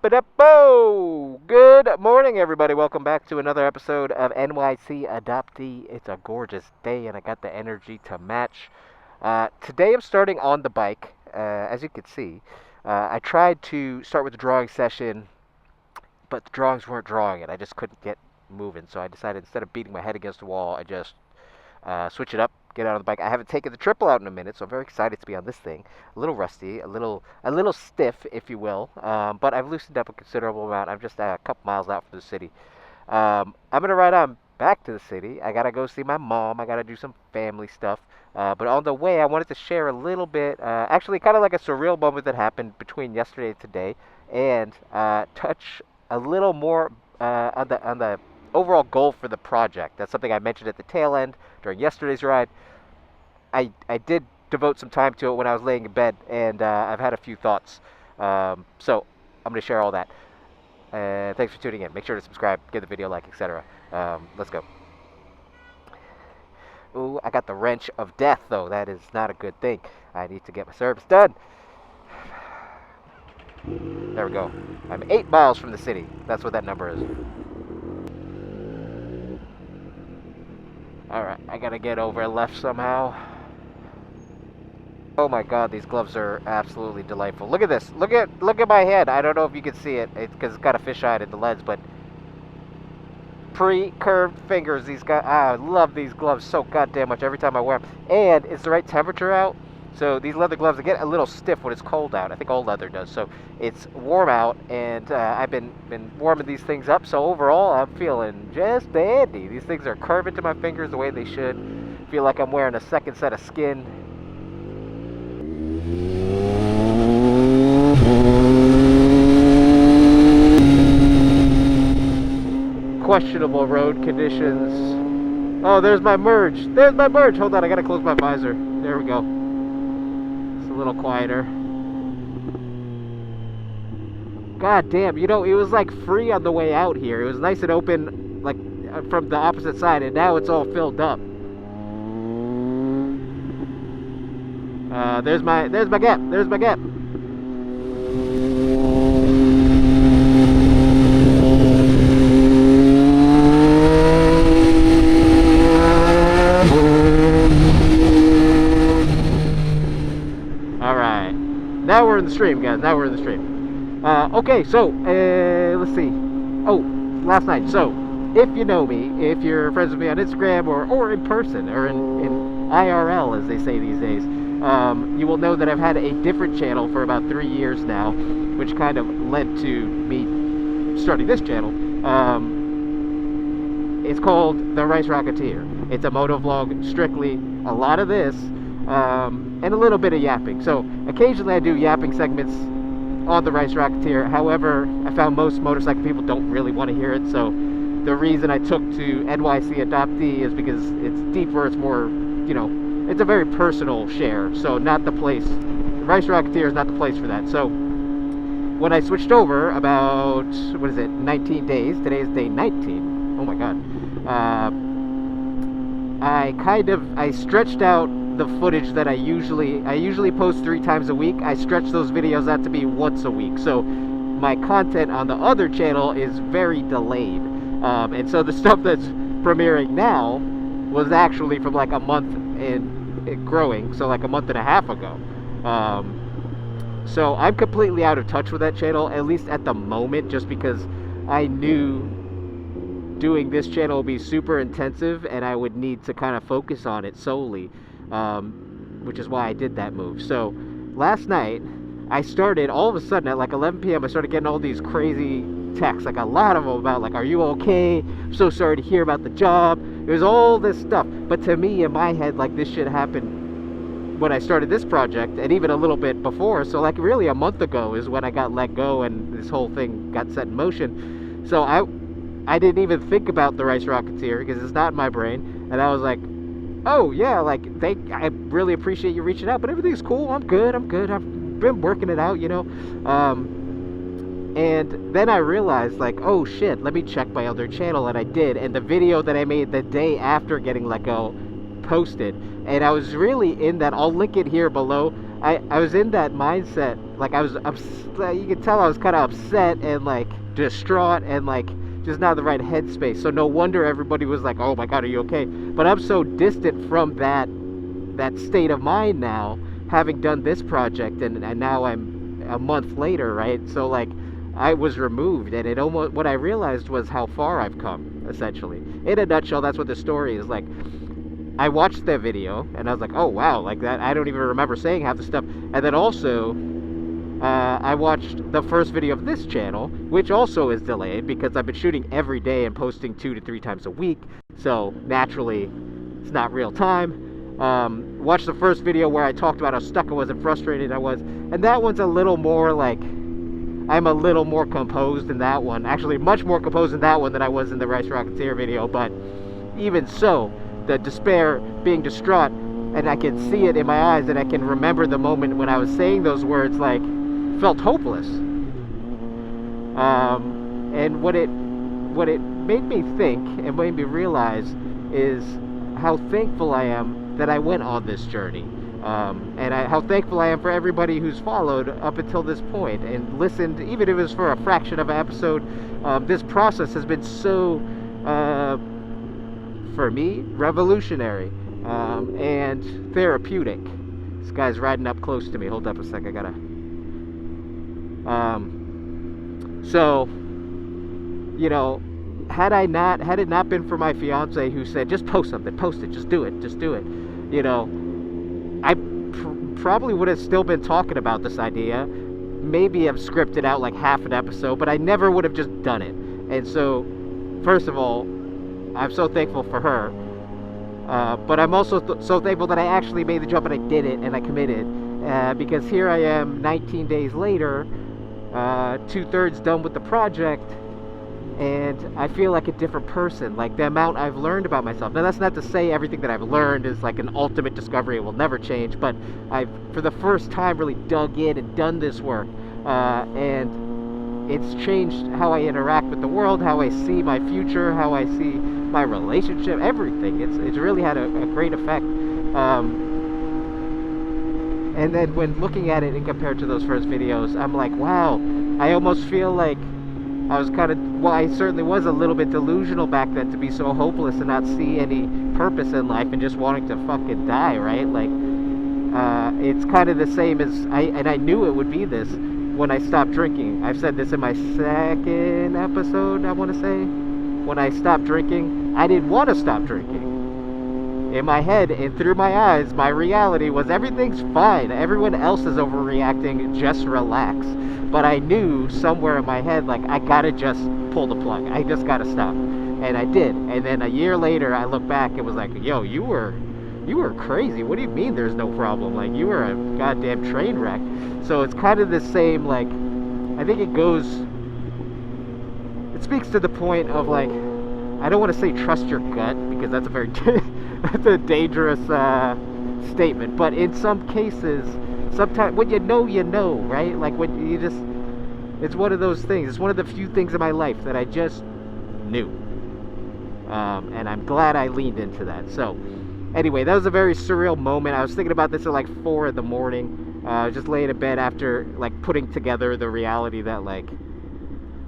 Ba-da-bo! Good morning, everybody. Welcome back to another episode of NYC Adoptee. It's a gorgeous day, and I got the energy to match. Today, I'm starting on the bike, as you can see. I tried to start with the drawing session, but the drawings weren't drawing it. I just couldn't get moving, so I decided instead of beating my head against the wall, I just switch it up, get out on the bike. I haven't taken the triple out in a minute, so I'm very excited to be on this thing. A little rusty, a little stiff, if you will, but I've loosened up a considerable amount. I'm just a couple miles out from the city. I'm gonna ride on back to the city. I gotta go see my mom. I gotta do some family stuff. But on the way, I wanted to share a little bit, actually, kind of like a surreal moment that happened between yesterday and today, and touch a little more on the overall goal for the project. That's something I mentioned at the tail end during yesterday's ride. I did devote some time to it when I was laying in bed, and I've had a few thoughts. So I'm going to share all that. Thanks for tuning in. Make sure to subscribe, give the video a like, etc. Let's go. Ooh, I got the wrench of death, though. That is not a good thing. I need to get my service done. There we go. I'm 8 miles from the city. That's what that number is. Alright, I gotta get over left somehow. Oh my god, these gloves are absolutely delightful. Look at this. Look at my head. I don't know if you can see it. It's because it's got a fisheye in the lens, but pre-curved fingers. These guys, I love these gloves so goddamn much every time I wear them. And it's the right temperature out. So these leather gloves, they get a little stiff when it's cold out. I think all leather does. So it's warm out, and I've been warming these things up. So overall, I'm feeling just dandy. These things are curving to my fingers the way they should. Feel like I'm wearing a second set of skin. Questionable road conditions. Oh, there's my merge. There's my merge. Hold on, I gotta close my visor. There we go. A little quieter. God damn, it was like free on the way out here. It was nice and open, like from the opposite side, and now it's all filled up. There's my gap. There's my gap. Now we're in the stream, guys. Now we're in the stream. Okay, so, let's see. Oh, last night. So, if you know me, if you're friends with me on Instagram or in person, or in IRL, as they say these days, you will know that I've had a different channel for about 3 years now, which kind of led to me starting this channel. It's called The Rice Rocketeer. It's a motovlog, strictly a lot of this, and a little bit of yapping. So occasionally I do yapping segments on the Rice Rocketeer. However, I found most motorcycle people don't really want to hear it. So the reason I took to NYC Adoptee is because it's deeper, it's more, it's a very personal share. So not the place. The Rice Rocketeer is not the place for that. So when I switched over about, 19 days. Today is day 19. Oh my god. I stretched out the footage that I usually post 3 times a week. I stretch those videos out to be once a week, so my content on the other channel is very delayed, and so the stuff that's premiering now was actually from like a month and growing, so like a month and a half ago. So I'm completely out of touch with that channel, at least at the moment, just because I knew doing this channel would be super intensive and I would need to kind of focus on it solely. Which is why I did that move. So last night I started, all of a sudden at like 11 p.m. I started getting all these crazy texts, like a lot of them about like, are you okay? I'm so sorry to hear about the job. It was all this stuff, but to me in my head, like, this shit happened when I started this project, and even a little bit before. So like really a month ago is when I got let go and this whole thing got set in motion. So I didn't even think about the Rice Rocketeer because it's not in my brain, and I was like, oh yeah, like, I really appreciate you reaching out, but everything's cool. I'm good. I've been working it out, and then I realized, like, oh shit, let me check my other channel, and I did, and the video that I made the day after getting let go posted, and I was really in that, I'll link it here below. I was in that mindset. Like I was you could tell I was kind of upset and like distraught and like just not in the right headspace. So no wonder everybody was like, "Oh my God, are you okay?" But I'm so distant from that state of mind now, having done this project, and now I'm a month later, right? So like I was removed, and it almost what I realized was how far I've come, essentially. In a nutshell, that's what the story is. Like I watched that video and I was like, oh wow, like that. I don't even remember saying half the stuff. And then also, I watched the first video of this channel, which also is delayed because I've been shooting every day and posting 2 to 3 times a week. So naturally, it's not real time. Watched the first video where I talked about how stuck I was and frustrated I was, and that one's a little more like, I'm a little more composed in that one. Actually, much more composed in that one than I was in the Rice Rocketeer video. But even so, the despair, being distraught, and I can see it in my eyes, and I can remember the moment when I was saying those words, like, felt hopeless. And what it made me think and made me realize is how thankful I am that I went on this journey. And how thankful I am for everybody who's followed up until this point and listened, even if it was for a fraction of an episode. This process has been so, for me, revolutionary and therapeutic. This guy's riding up close to me. Hold up a sec, I gotta... So, you know, had it not been for my fiance who said, just post something, post it, just do it, you know, I probably would have still been talking about this idea, maybe have scripted out like half an episode, but I never would have just done it. And so, first of all, I'm so thankful for her, but I'm also so thankful that I actually made the jump and I did it and I committed, because here I am 19 days later, 2/3 done with the project, and I feel like a different person. Like the amount I've learned about myself. Now that's not to say everything that I've learned is like an ultimate discovery, it will never change, but I've for the first time really dug in and done this work, and it's changed how I interact with the world, how I see my future, how I see my relationship, everything. It's really had a great effect. And then when looking at it and compared to those first videos, I'm like, wow, I almost feel like I was kind of, well, I certainly was a little bit delusional back then to be so hopeless and not see any purpose in life and just wanting to fucking die, right? Like, it's kind of the same as, and I knew it would be this when I stopped drinking. I've said this in my second episode, I want to say. When I stopped drinking, I didn't want to stop drinking. In my head and through my eyes, my reality was everything's fine. Everyone else is overreacting, just relax. But I knew somewhere in my head, like, I gotta just pull the plug. I just gotta stop. And I did. And then a year later, I look back and was like, yo, you were crazy. What do you mean there's no problem? Like, you were a goddamn train wreck. So it's kind of the same, like, I think it speaks to the point of, like, I don't want to say trust your gut, because that's a very that's a dangerous statement, but in some cases, sometimes when you know, right? Like when you just, it's one of those things. It's one of the few things in my life that I just knew, and I'm glad I leaned into that. So anyway, that was a very surreal moment. I was thinking about this at like 4 in the morning, just laying in bed after like putting together the reality that like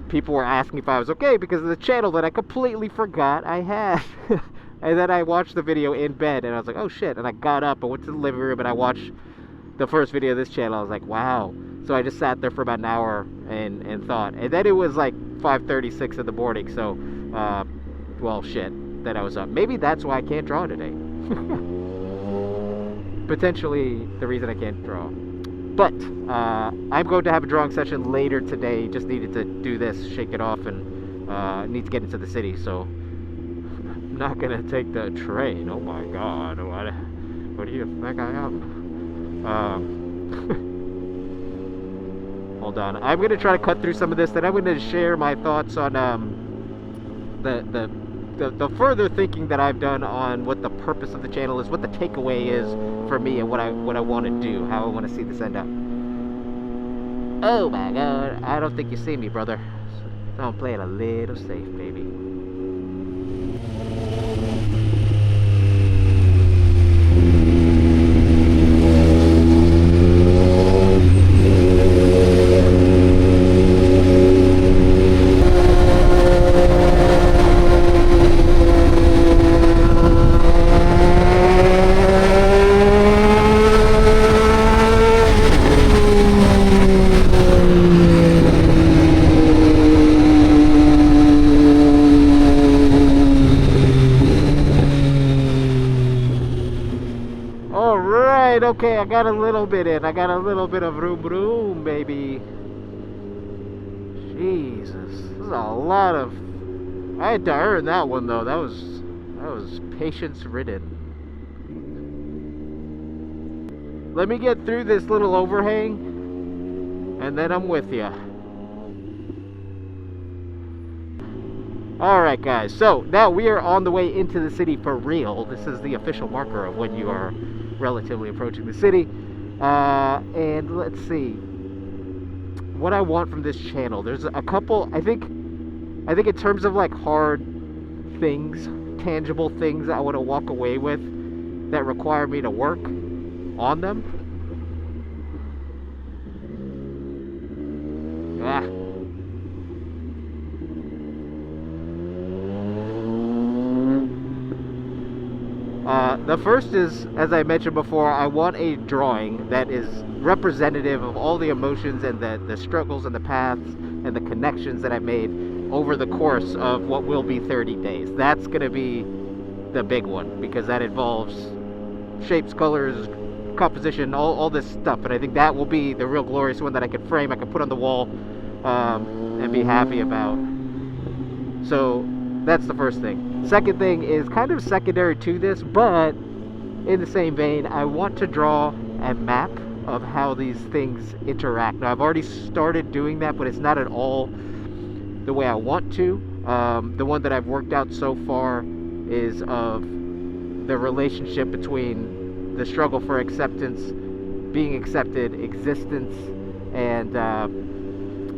people were asking if I was okay because of the channel that I completely forgot I had. And then I watched the video in bed and I was like, oh shit. And I got up and went to the living room and I watched the first video of this channel. I was like, wow. So I just sat there for about an hour and thought. And then it was like 5:36 in the morning. So, well, shit, that I was up. Maybe that's why I can't draw today. Potentially the reason I can't draw. But I'm going to have a drawing session later today. Just needed to do this, shake it off, and need to get into the city. So I'm not gonna take the train. Oh my God! What do you think I am? Hold on. I'm gonna try to cut through some of this. Then I'm gonna share my thoughts on the further thinking that I've done on what the purpose of the channel is, what the takeaway is for me, and what I want to do, how I want to see this end up. Oh my God, I don't think you see me, brother. So I'm playing a little safe, baby. I got a little bit in. I got a little bit of room room, baby. Jesus, this is a lot of. I had to earn that one though. That was patience ridden. Let me get through this little overhang, and then I'm with ya. Alright guys, so now we are on the way into the city for real. This is the official marker of when you are relatively approaching the city. And let's see what I want from this channel. There's a couple, I think in terms of like hard things, tangible things I want to walk away with that require me to work on them. The first is, as I mentioned before, I want a drawing that is representative of all the emotions and the struggles and the paths and the connections that I've made over the course of what will be 30 days. That's going to be the big one, because that involves shapes, colors, composition, all this stuff. And I think that will be the real glorious one that I can frame, I can put on the wall, and be happy about. So that's the first thing. Second thing is kind of secondary to this, but in the same vein, I want to draw a map of how these things interact. Now, I've already started doing that, but it's not at all the way I want to. The one that I've worked out so far is of the relationship between the struggle for acceptance, being accepted, existence, and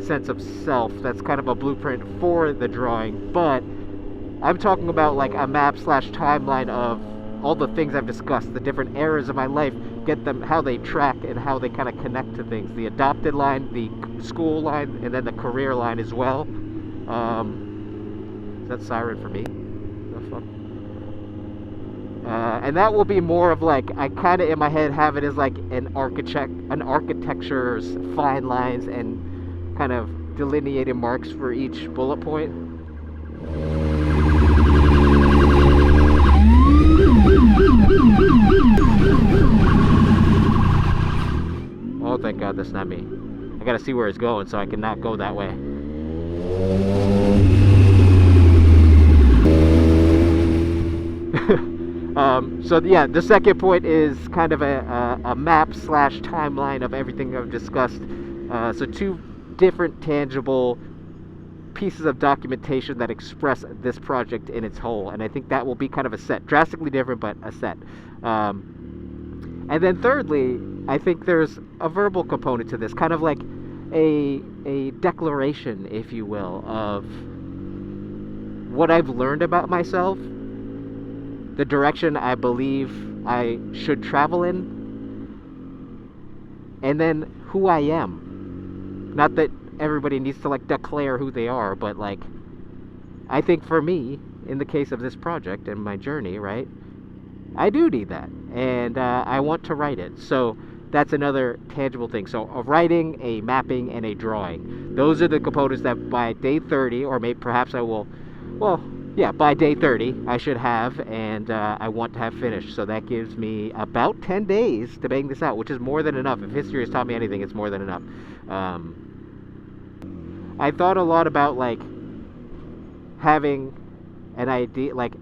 sense of self. That's kind of a blueprint for the drawing, but I'm talking about like a map / timeline of all the things I've discussed, the different eras of my life, get them, how they track and how they kind of connect to things. The adopted line, the school line, and then the career line as well. Is that siren for me? The fuck? And that will be more of like, I kind of in my head have it as like an architecture's fine lines and kind of delineated marks for each bullet point. Oh, thank God that's not me. I gotta see where it's going so I can not go that way. So yeah, the second point is kind of a map / timeline of everything I've discussed. So two different tangible pieces of documentation that express this project in its whole, and I think that will be kind of a set, drastically different, but a set. And then thirdly, I think there's a verbal component to this, kind of like a declaration, if you will, of what I've learned about myself, the direction I believe I should travel in, and then who I am. Not that everybody needs to like declare who they are, but like, I think for me, in the case of this project and my journey, right, I do need that, and I want to write it. So that's another tangible thing. So a writing, a mapping, and a drawing. Those are the components that by day 30, or maybe perhaps I will, well, yeah, by day 30, I should have, and I want to have finished. So that gives me about 10 days to bang this out, which is more than enough. If history has taught me anything, it's more than enough. I thought a lot about like having an idea, like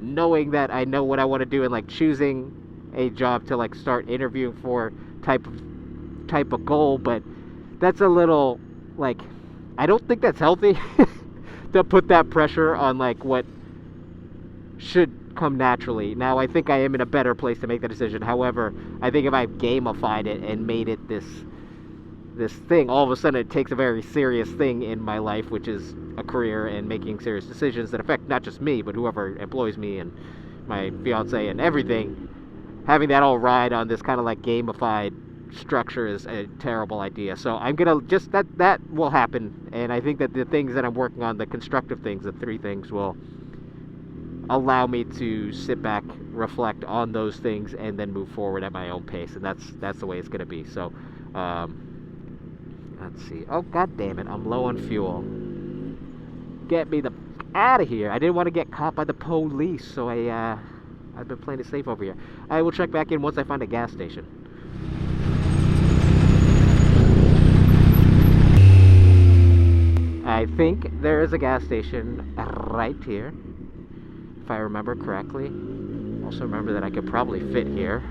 knowing that I know what I want to do, and like choosing a job to like start interviewing for type of goal. But that's a little like, I don't think that's healthy to put that pressure on like what should come naturally. Now I think I am in a better place to make that decision. However, I think if I gamified it and made it this thing, all of a sudden it takes a very serious thing in my life, which is a career and making serious decisions that affect not just me, but whoever employs me and my fiance and everything. Having that all ride on this kind of like gamified structure is a terrible idea. So I'm gonna just, that will happen, and I think that the things that I'm working on, the constructive things, the 3 things, will allow me to sit back, reflect on those things, and then move forward at my own pace. And that's the way it's gonna be. So let's see. Oh, god damn it, I'm low on fuel. Get me the out of here. I didn't want to get caught by the police, so I've been playing it safe over here. I will check back in once I find a gas station. think there is a gas station right here, if I remember correctly. Also remember that I could probably fit here.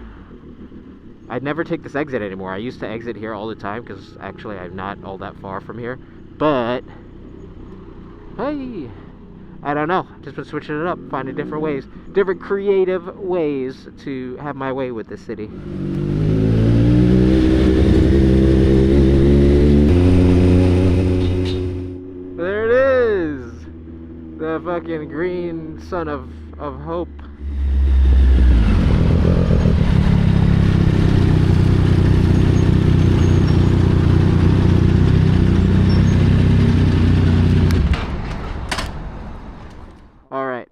I'd never take this exit anymore. I used to exit here all the time because actually I'm not all that far from here. But, hey, I don't know. Just been switching it up, finding different ways, different creative ways to have my way with this city. There it is! The fucking green sun of hope. Alright.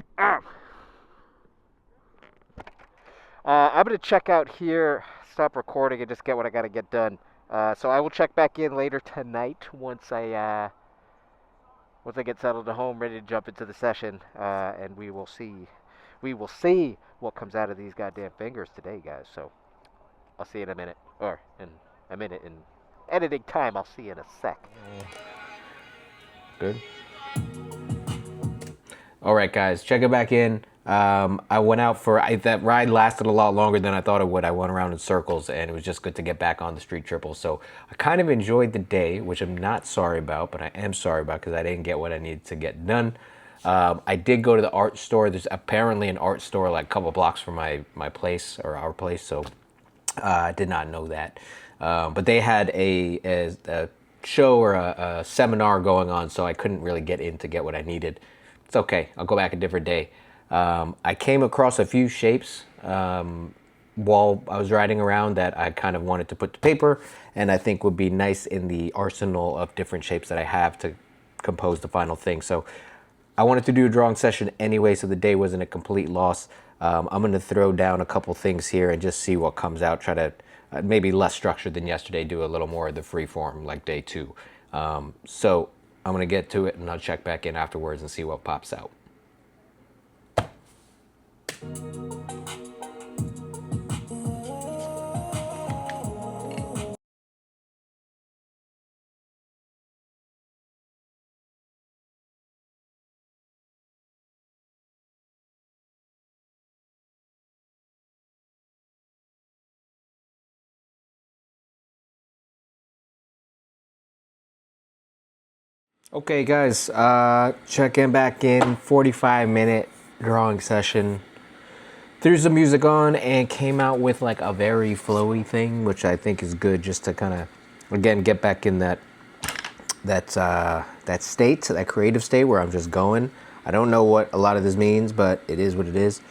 I'm going to check out here, stop recording, and just get what I got to get done. So I will check back in later tonight once I get settled at home, ready to jump into the session, and we will see what comes out of these goddamn fingers today, guys. So I'll see you in a minute, or in a minute in editing time. I'll see you in a sec. Good. All right, guys, check it back in. I went out that ride lasted a lot longer than I thought it would. I went around in circles, and it was just good to get back on the street triple. So I kind of enjoyed the day, which I'm not sorry about, but I am sorry about because I didn't get what I needed to get done. I did go to the art store. There's apparently an art store like a couple blocks from my place, or our place, so I did not know that. But they had a show or a seminar going on, so I couldn't really get in to get what I needed. It's okay. I'll go back a different day. I came across a few shapes while I was riding around that I kind of wanted to put to paper, and I think would be nice in the arsenal of different shapes that I have to compose the final thing. So I wanted to do a drawing session anyway, so the day wasn't a complete loss. I'm going to throw down a couple things here and just see what comes out. Try to maybe less structured than yesterday, do a little more of the free form like day 2. So I'm going to get to it, and I'll check back in afterwards and see what pops out. Okay, guys, checking back in, 45-minute drawing session. Threw some music on and came out with like a very flowy thing, which I think is good just to kind of, again, get back in that state, that creative state where I'm just going. I don't know what a lot of this means, but it is what it is.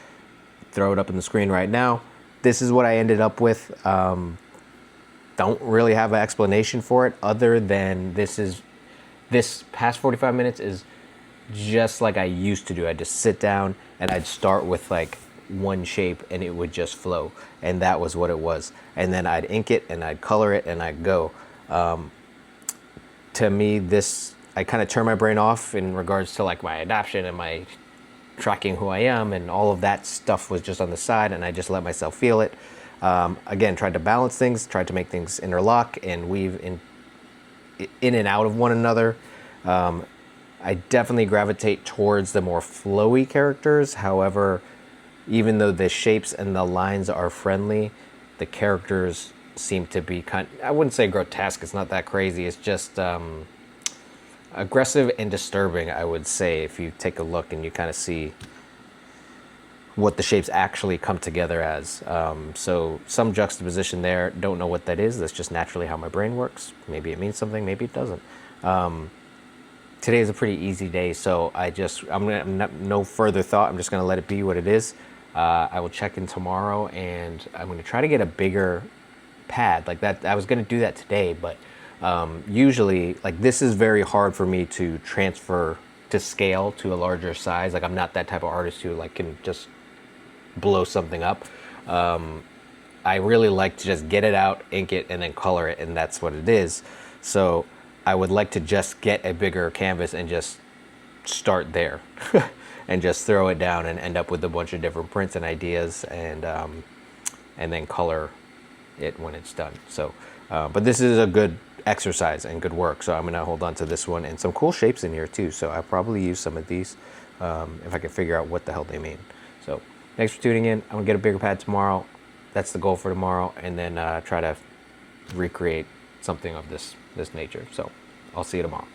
Throw it up on the screen right now. This is what I ended up with. Don't really have an explanation for it other than this past 45 minutes is just like I used to do. I'd just sit down and I'd start with like one shape and it would just flow. And that was what it was. And then I'd ink it and I'd color it and I'd go. To me, I kind of turn my brain off in regards to like my adoption and my tracking who I am, and all of that stuff was just on the side, and I just let myself feel it. Again, tried to balance things, tried to make things interlock and weave in and out of one another. I definitely gravitate towards the more flowy characters. However, even though the shapes and the lines are friendly, the characters seem to be I wouldn't say grotesque, it's not that crazy, it's just aggressive and disturbing, I would say, if you take a look and you kind of see what the shapes actually come together as. So some juxtaposition there, don't know what that is. That's just naturally how my brain works. Maybe it means something, maybe it doesn't. Today is a pretty easy day, so no further thought. I'm just gonna let it be what it is. I will check in tomorrow, and I'm gonna try to get a bigger pad like that. I was gonna do that today, but usually, like, this is very hard for me to transfer to scale to a larger size. Like, I'm not that type of artist who like can just blow something up. I really like to just get it out, ink it, and then color it, and that's what it is. So I would like to just get a bigger canvas and just start there and just throw it down and end up with a bunch of different prints and ideas, and then color it when it's done. So but this is a good exercise and good work. So I'm going to hold on to this one, and some cool shapes in here too. So I'll probably use some of these if I can figure out what the hell they mean. So thanks for tuning in. I'm going to get a bigger pad tomorrow. That's the goal for tomorrow, and then try to recreate something of this nature. So I'll see you tomorrow.